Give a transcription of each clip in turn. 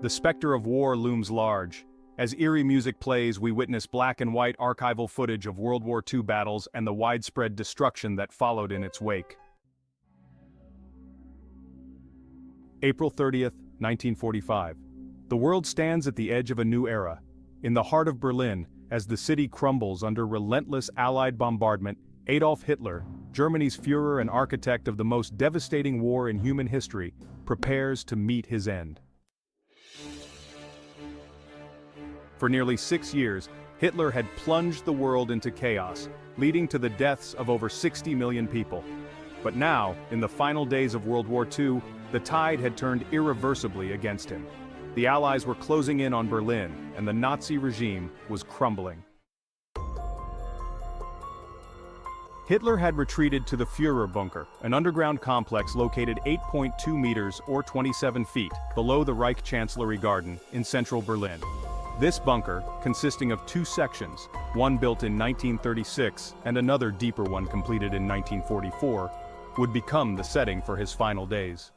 The specter of war looms large. As eerie music plays, we witness black and white archival footage of World War II battles and the widespread destruction that followed in its wake. April 30th, 1945. The world stands at the edge of a new era. In the heart of Berlin, as the city crumbles under relentless Allied bombardment, Adolf Hitler, Germany's Führer and architect of the most devastating war in human history, prepares to meet his end. For nearly 6 years, Hitler had plunged the world into chaos, leading to the deaths of over 60 million people. But now, in the final days of World War II, the tide had turned irreversibly against him. The Allies were closing in on Berlin, and the Nazi regime was crumbling. Hitler had retreated to the Führer bunker, an underground complex located 8.2 meters or 27 feet below the Reich Chancellery Garden in central Berlin. This bunker, consisting of 2 sections, one built in 1936 and another deeper one completed in 1944, would become the setting for his final days.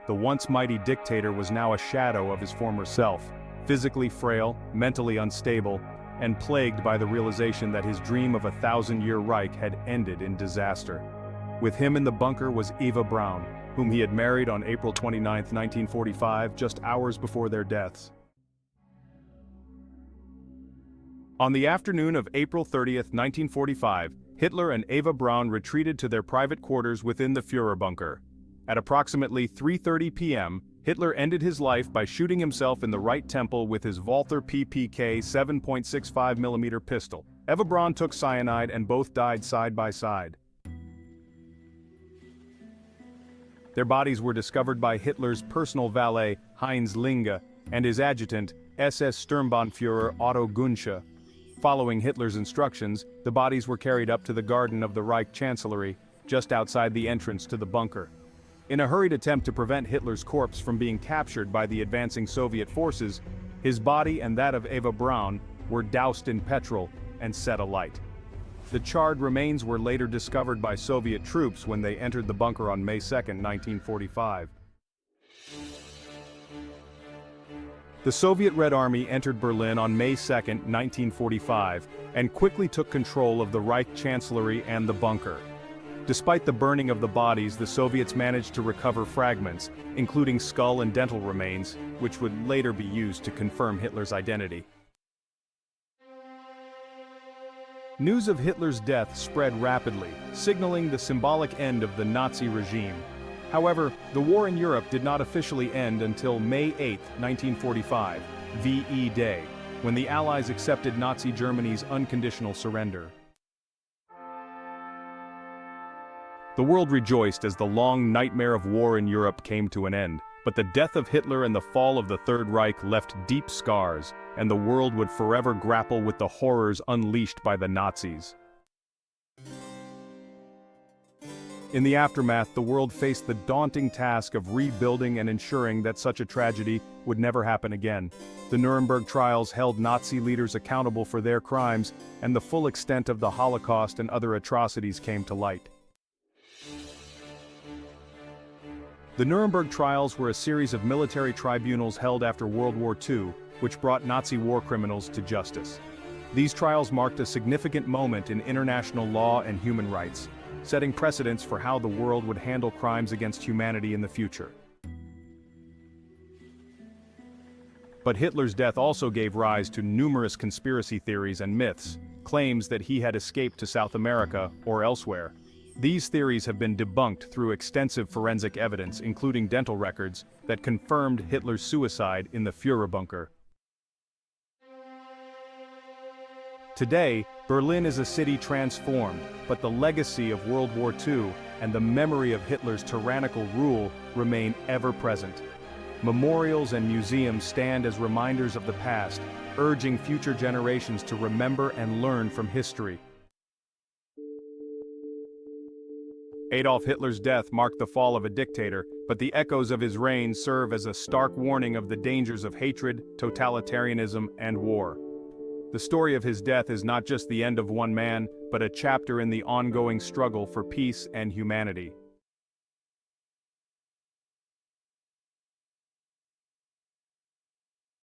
The once mighty dictator was now a shadow of his former self, physically frail, mentally unstable, and plagued by the realization that his dream of a 1,000-year Reich had ended in disaster. With him in the bunker was Eva Braun, whom he had married on April 29, 1945, just hours before their deaths. On the afternoon of April 30, 1945, Hitler and Eva Braun retreated to their private quarters within the Führer bunker. At approximately 3:30 p.m., Hitler ended his life by shooting himself in the right temple with his Walther PPK 7.65mm pistol. Eva Braun took cyanide and both died side by side. Their bodies were discovered by Hitler's personal valet, Heinz Linge, and his adjutant, SS Sturmbannführer Otto Gunsche. Following Hitler's instructions, the bodies were carried up to the garden of the Reich Chancellery, just outside the entrance to the bunker. In a hurried attempt to prevent Hitler's corpse from being captured by the advancing Soviet forces, his body and that of Eva Braun were doused in petrol and set alight. The charred remains were later discovered by Soviet troops when they entered the bunker on May 2, 1945. The Soviet Red Army entered Berlin on May 2, 1945, and quickly took control of the Reich Chancellery and the bunker. Despite the burning of the bodies, the Soviets managed to recover fragments, including skull and dental remains, which would later be used to confirm Hitler's identity. News of Hitler's death spread rapidly, signaling the symbolic end of the Nazi regime. However, the war in Europe did not officially end until May 8, 1945, VE Day, when the Allies accepted Nazi Germany's unconditional surrender. The world rejoiced as the long nightmare of war in Europe came to an end, but the death of Hitler and the fall of the Third Reich left deep scars, and the world would forever grapple with the horrors unleashed by the Nazis. In the aftermath, the world faced the daunting task of rebuilding and ensuring that such a tragedy would never happen again. The Nuremberg trials held Nazi leaders accountable for their crimes, and the full extent of the Holocaust and other atrocities came to light. The Nuremberg trials were a series of military tribunals held after World War II, which brought Nazi war criminals to justice. These trials marked a significant moment in international law and human rights, setting precedents for how the world would handle crimes against humanity in the future. But Hitler's death also gave rise to numerous conspiracy theories and myths, claims that he had escaped to South America or elsewhere. These theories have been debunked through extensive forensic evidence, including dental records, that confirmed Hitler's suicide in the Führer bunker. Today, Berlin is a city transformed, but the legacy of World War II and the memory of Hitler's tyrannical rule remain ever present. Memorials and museums stand as reminders of the past, urging future generations to remember and learn from history. Adolf Hitler's death marked the fall of a dictator, but the echoes of his reign serve as a stark warning of the dangers of hatred, totalitarianism, and war. The story of his death is not just the end of one man, but a chapter in the ongoing struggle for peace and humanity.